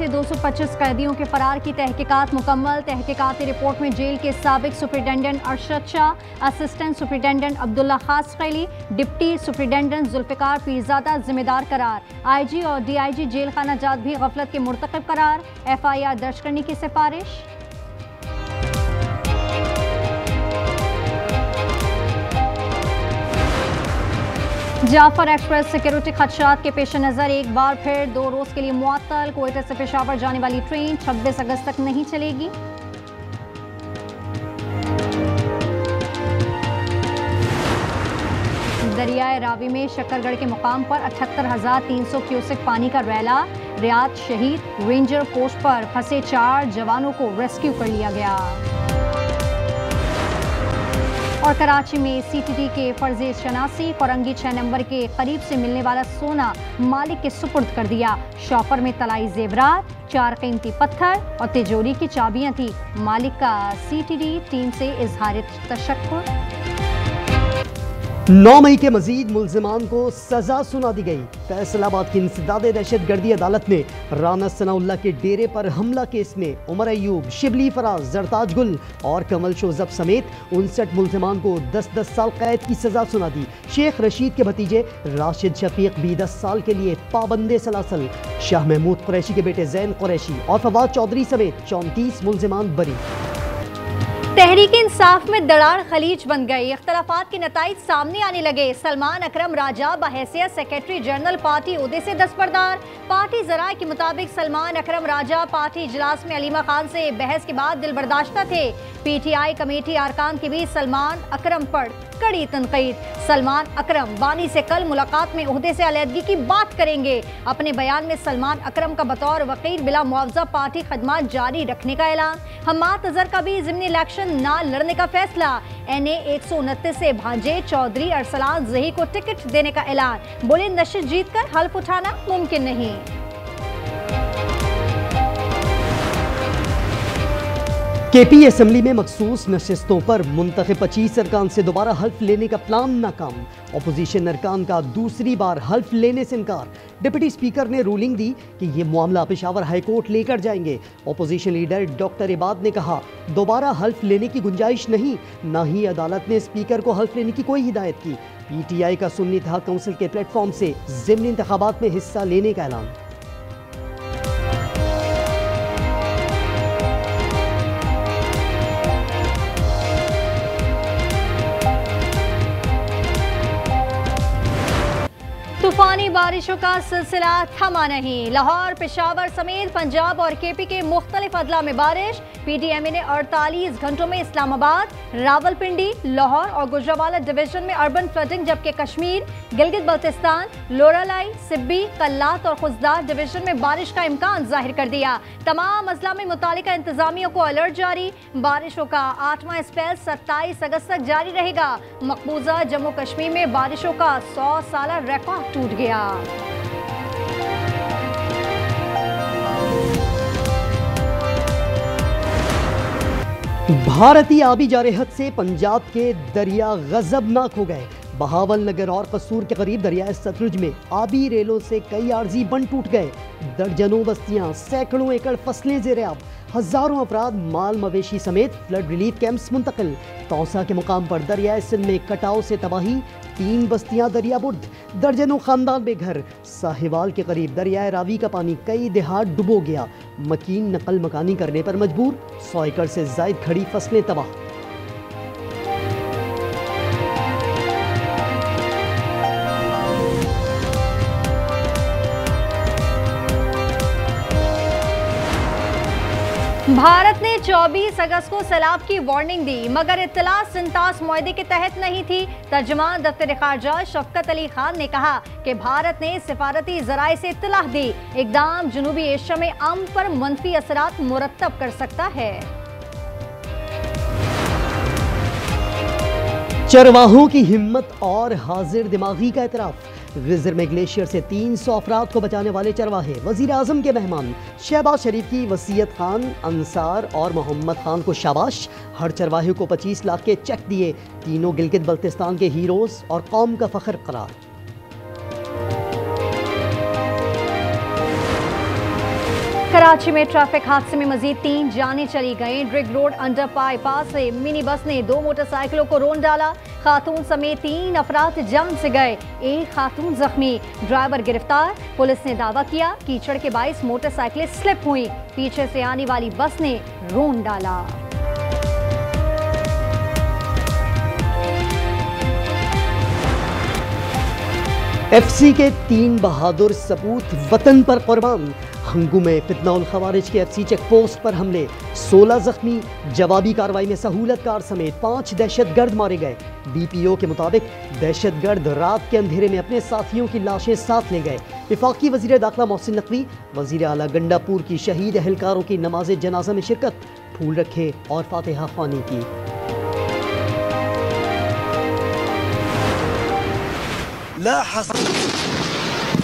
से 225 कैदियों के फरार की तहकीकात मुकम्मल। तहकीकाती रिपोर्ट में जेल के साबिक superintendent Arshad Shah, assistant superintendent Abdullah Khaskheli, deputy superintendent Zulfiqar Pirzada जिम्मेदार करार। IG और DIG जेल खाना जात भी गफलत के मुर्तकिब करार। FIR दर्ज करने की सिफारिश। जाफर एक्सप्रेस सिक्योरिटी खदशात के पेश नज़र एक बार फिर 2 रोज़ के लिए मुअत्तल। कोयटा से पेशावर जाने वाली ट्रेन 26 अगस्त तक नहीं चलेगी। दरियाए रावी में शक्करगढ़ के मुकाम पर 78,300 क्यूसेक पानी का रैला। रियाद शहीद रेंजर पोस्ट पर फंसे 4 जवानों को रेस्क्यू कर लिया गया। और कराची में CTD के फर्जी शनासी फरंगी 6 नंबर के करीब से मिलने वाला सोना मालिक के सुपुर्द कर दिया। शॉपर में तलाई जेवरात, 4 कीमती पत्थर और तिजोरी की चाबियां थी। मालिक का CTD टीम से इजहार तशक्कुर। 9 मई के मजीद मुल्जिमान को सजा सुना दी गई। फैसलाबाद की इंसदाद दहशतगर्दी अदालत ने राना सनाउल्लाह के डेरे पर हमला केस में उमर अयूब, शिबली फराज, जरताज गुल और कमल शोजब समेत 59 मुल्जिमान को 10-10 साल कैद की सजा सुना दी। शेख रशीद के भतीजे राशिद शफीक भी 10 साल के लिए पाबंदे सलासल। शाह महमूद कुरैशी के बेटे जैन कुरैशी और फवाद चौधरी समेत 34 मुल्जिमान बरी। तहरीक इंसाफ में दरार खलीज बन गई। इख्तलाफात के नताइज सामने आने लगे। सलमान अकरम राजा बहैसियत सेक्रेटरी जनरल पार्टी ओहदे से दस्तबरदार। पार्टी जराए के मुताबिक सलमान अकरम राजा पार्टी इजलास में अलीमा खान से बहस के बाद दिलबर्दाश्ता थे। PTI कमेटी अरकान के बीच सलमान अकरम पर कड़ी तनकीद। सलमान अकरम बानी से कल मुलाकात में ओहदे से अलहदगी की बात करेंगे। अपने बयान में सलमान अकरम का बतौर वकील बिला मुआवजा पार्टी खदमात जारी रखने का ऐलान। हम्माद अजहर का भी ज़िमनी इलेक्शन ना लड़ने का फैसला। NA 129 से भांजे चौधरी अरसलान जही को टिकट देने का ऐलान। बोले नशिस्त जीतकर हल्फ उठाना मुमकिन नहीं। KP असम्बली में मखसूस नशिस्तों पर मुंतखब 25 अरकान से दोबारा हल्फ लेने का प्लान नाकाम। अपोजिशन अरकान का दूसरी बार हल्फ लेने से इनकार। डिप्टी स्पीकर ने रूलिंग दी कि ये मामला पेशावर हाई कोर्ट लेकर जाएंगे। अपोजिशन लीडर डॉक्टर इबाद ने कहा दोबारा हल्फ लेने की गुंजाइश नहीं, ना ही अदालत ने स्पीकर को हल्फ लेने की कोई हिदायत की। PTI का सुन्नी इत्तेहाद काउंसिल के प्लेटफॉर्म से ज़िमनी इंतखाबात में हिस्सा लेने का ऐलान। तूफानी बारिशों का सिलसिला थमा नहीं। लाहौर, पेशावर समेत पंजाब और KP के मुख्तलिफ अदला में बारिश। PDMA ने 48 घंटों में इस्लामाबाद, रावलपिंडी, लाहौर और गुजरावाला डिवीजन में अर्बन फ्लडिंग, जबकि कश्मीर, गिलगित बल्तिस्तान, लोरालाई, सिब्बी, कल्लात और खुजदार डिवीजन में बारिश का इम्कान जाहिर कर दिया। तमाम अजला में मुतालिका इंतजामिया को अलर्ट जारी। बारिशों का 8वां स्पेल 27 अगस्त तक जारी रहेगा। मकबूजा जम्मू कश्मीर में बारिशों का 100 साला रिकॉर्ड टूट गया। भारतीय आबी जारहत से पंजाब के दरिया गजबनाक हो गए। बहावल नगर और कसूर के करीब दरियाए सतलुज में आबी रेलों से कई आर्जी बंद टूट गए। दर्जनों बस्तियां, सैकड़ों एकड़ फसलें ज़ेर-ए-आब, हजारों अफराद माल मवेशी समेत फ्लड रिलीफ कैंप्स मुंतकिल। तौसा के मुकाम पर दरियाए सिंध में कटाव से तबाही, 3 बस्तियां दरियाबुर्द, दर्जनों खानदान बेघर। साहिवाल के करीब दरियाए रावी का पानी कई देहात डुबो गया। मकीन नकल मकानी करने पर मजबूर, 100 एकड़ से जायद खड़ी फसलें तबाह। भारत ने 24 अगस्त को सैलाब की वार्निंग दी, मगर इत्तला सिंतास मुआहदे के तहत नहीं थी। तर्जुमान दफ्तर खारजा शफकत अली खान ने कहा कि भारत ने सिफारती जराए से इत्तला दी। इकदाम जनूबी एशिया में अमन पर मनफी असरात मुरतब कर सकता है। चरवाहों की हिम्मत और हाजिर दिमागी का एतराफ। गिजर में ग्लेशियर से 300 अफराद को बचाने वाले चरवाहे वजीर आजम के मेहमान। शहबाज शरीफ की वसीयत खान, अंसार और मोहम्मद खान को शाबाश। हर चरवाहे को 25 लाख के चेक दिए। तीनों गिलगित बल्तिस्तान के हीरोज और कौम का फख्र करार। कराची में ट्रैफिक हादसे में मजीद 3 जानें चली गईं। ड्रिग रोड अंडर पास से मिनी बस ने 2 मोटरसाइकिलों को रौंद डाला। खातून समेत 3 अफराद जान से गए, एक खातून जख्मी, ड्राइवर गिरफ्तार। पुलिस ने दावा किया कीचड़ के बाइस मोटरसाइकिलें स्लिप हुई, पीछे से आने वाली बस ने रौंद डाला। एफसी के 3 बहादुर सपूत वतन पर कुर्बान। हंगू में फितना उल खवारिज के एफसी चेक पोस्ट पर हमले, 16 जख्मी। जवाबी कार्रवाई में सहूलतकार समेत 5 दहशतगर्द मारे गए। DPO के मुताबिक दहशतगर्द रात के अंधेरे में अपने साथियों की लाशें साथ ले गए। वफाकी वजीर दाखिला मोहसिन नकवी, वजीर आला गंडापुर की शहीद अहलकारों की नमाज जनाजा में शिरकत, फूल रखे और फातिहा ख्वानी की।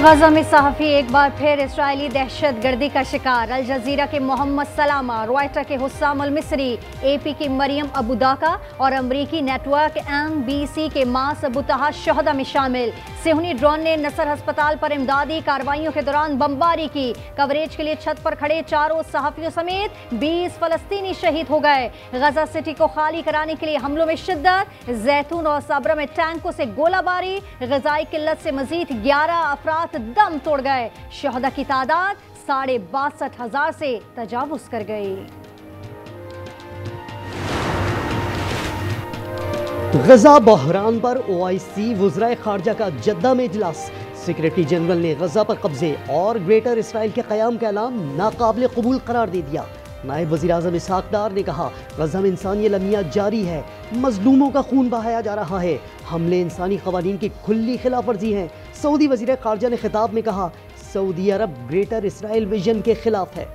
गजा में सहाफ़ी एक बार फिर इसराइली दहशतगर्दी का शिकार। अल जजीरा के मोहम्मद सलामा, रॉयटर के हुस्साम अल मिस्री, AP की मरियम अबू दाका और अमरीकी नेटवर्क MBC के मास अबू तहा शहदा में शामिल। सिहनी ड्रोन ने नसर अस्पताल पर इमदादी कार्रवाइयों के दौरान बमबारी की। कवरेज के लिए छत पर खड़े 4 सहाफ़ियों समेत 20 फलस्तीनी शहीद हो गए। गजा सिटी को खाली कराने के लिए हमलों में शिद्दत। जैतून और साबरा में टैंकों से गोलाबारी। ग़िज़ाई किल्लत से मजीद 11 अफराद दम तोड़ गए। शहदा की तादाद 62,500 से तजावुज कर गई। गजा बहरान पर OIC वज़राए खारजा का जद्दा में इजलास। सेक्रेटरी जनरल ने गजा पर कब्जे और ग्रेटर इसराइल के क़याम का ऐलान नाकाबिल कबूल करार दे दिया। नायब वज़ीर आज़म इसहाक डार ने कहा गजा में इंसानी लम्हियात जारी है, मजलूमों का खून बहाया जा रहा है, हमले इंसानी क़वानीन की खुली खिलाफ वर्जी हैं। सऊदी वज़ीर खारजा ने खिताब में कहा सऊदी अरब ग्रेटर इसराइल विजन के खिलाफ है।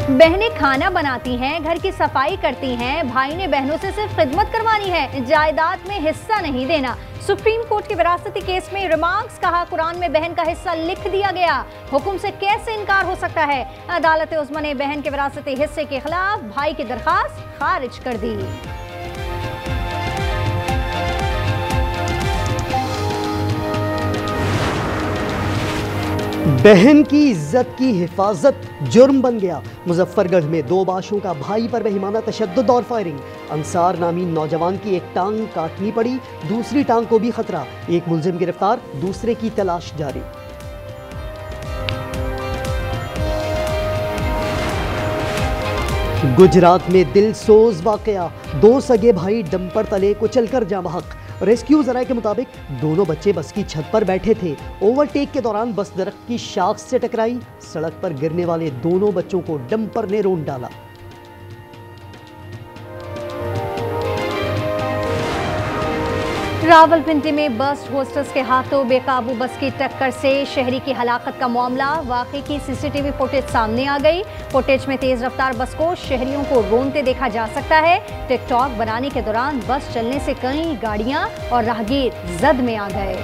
बहनें खाना बनाती हैं, घर की सफाई करती हैं, भाई ने बहनों से सिर्फ खिदमत करवानी है, जायदाद में हिस्सा नहीं देना। सुप्रीम कोर्ट के विरासती केस में रिमार्क्स, कहा कुरान में बहन का हिस्सा लिख दिया गया, हुक्म से कैसे इनकार हो सकता है। अदालत उज़्मा ने बहन के विरासती हिस्से के खिलाफ भाई की दरखास्त खारिज कर दी। बहन की इज्जत की हिफाजत जुर्म बन गया। मुजफ्फरगढ़ में 2 बाशों का भाई पर बेईमाना तशद्दुद और फायरिंग। अंसार नामी नौजवान की एक टांग काटनी पड़ी, दूसरी टांग को भी खतरा। एक मुलजिम गिरफ्तार, दूसरे की तलाश जारी। गुजरात में दिल सोज वाकया, 2 सगे भाई डंपर तले कुचलकर जाँ बहक। रेस्क्यू जराये के मुताबिक दोनों बच्चे बस की छत पर बैठे थे। ओवरटेक के दौरान बस दरख्त की शाख से टकराई। सड़क पर गिरने वाले दोनों बच्चों को डंपर ने रौंद डाला। रावलपिंडी में बस होस्टस के हाथों बेकाबू बस की टक्कर से शहरी की हलाकत का मामला। वाकई की CCTV फुटेज सामने आ गई। फुटेज में तेज रफ्तार बस को शहरियों को रोंदते देखा जा सकता है। टिकटॉक बनाने के दौरान बस चलने से कई गाड़ियां और राहगीर जद में आ गए।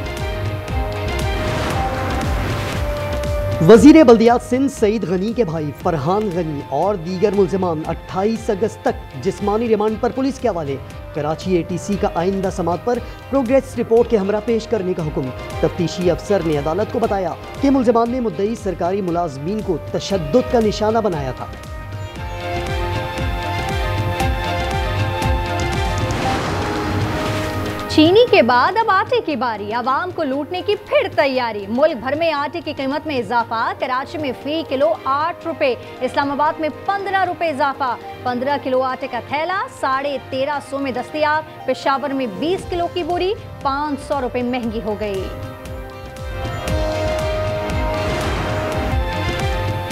वजीर बल्दियात सिंध सईद गनी के भाई फरहान गनी और दीगर मुल्जिमान 28 अगस्त तक जिस्मानी रिमांड पर पुलिस के हवाले। कराची ATC का आइंदा समात पर प्रोग्रेस रिपोर्ट के हमरा पेश करने का हुक्म। तफ्तीशी अफसर ने अदालत को बताया कि मुल्जिमान ने मुद्दई सरकारी मुलाजमीन को तशद्दुद का निशाना बनाया था। चीनी के बाद अब आटे की बारी। आवाम को लूटने की फिर तैयारी। मुल्क भर में आटे की कीमत में इजाफा। कराची में फी किलो 8 रुपए, इस्लामाबाद में 15 रुपए इजाफा। 15 किलो आटे का थैला 1350 में दस्तयाब। पेशावर में 20 किलो की बोरी 500 रुपए महंगी हो गई।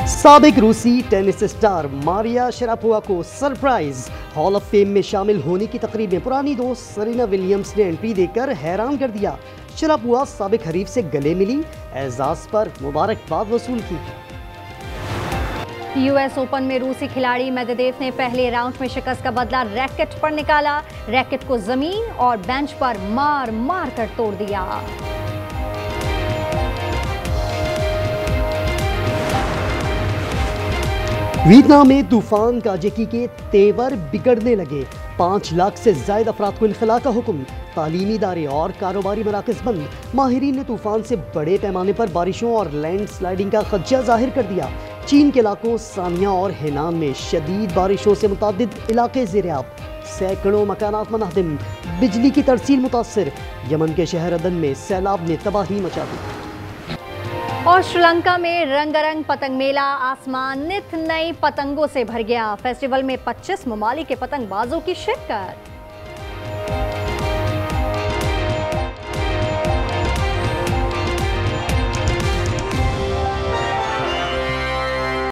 साबिक रूसी टेनिस स्टार मारिया शरापोवा को सरप्राइज। हॉल ऑफ फेम में शामिल होने की तकरीब में पुरानी दोस्त सरीना विलियम्स ने एंट्री देकर हैरान कर दिया। शरापोवा साबिक हरीफ से गले मिली, एजाज पर मुबारकबाद वसूल की। US ओपन में रूसी खिलाड़ी मेदवेदेव ने पहले राउंड में शिकस्त का बदला रैकेट पर निकाला। रैकेट को जमीन और बेंच पर मार मार कर तोड़ दिया। वियतनाम में तूफान काजेकी के तेवर बिगड़ने लगे। 5 लाख से ज्यादा अफराद को इनखला का हुक्म। तालीमी इदारे और कारोबारी मराकज बंद। माहिरीन ने तूफान से बड़े पैमाने पर बारिशों और लैंड स्लाइडिंग का खदशा जाहिर कर दिया। चीन के इलाकों सानिया और हेनान में शदीद बारिशों से मुतादिद इलाके ज़ेर-ए-आब। सैकड़ों मकानात मुनहदिम, बिजली की तरसील मुतासर। यमन के शहर अदन में सैलाब ने तबाही मचा दी। और श्रीलंका में रंगारंग पतंग मेला, आसमान नित नई पतंगों से भर गया। फेस्टिवल में 25 ममालिक के पतंगबाजों की शिरकत।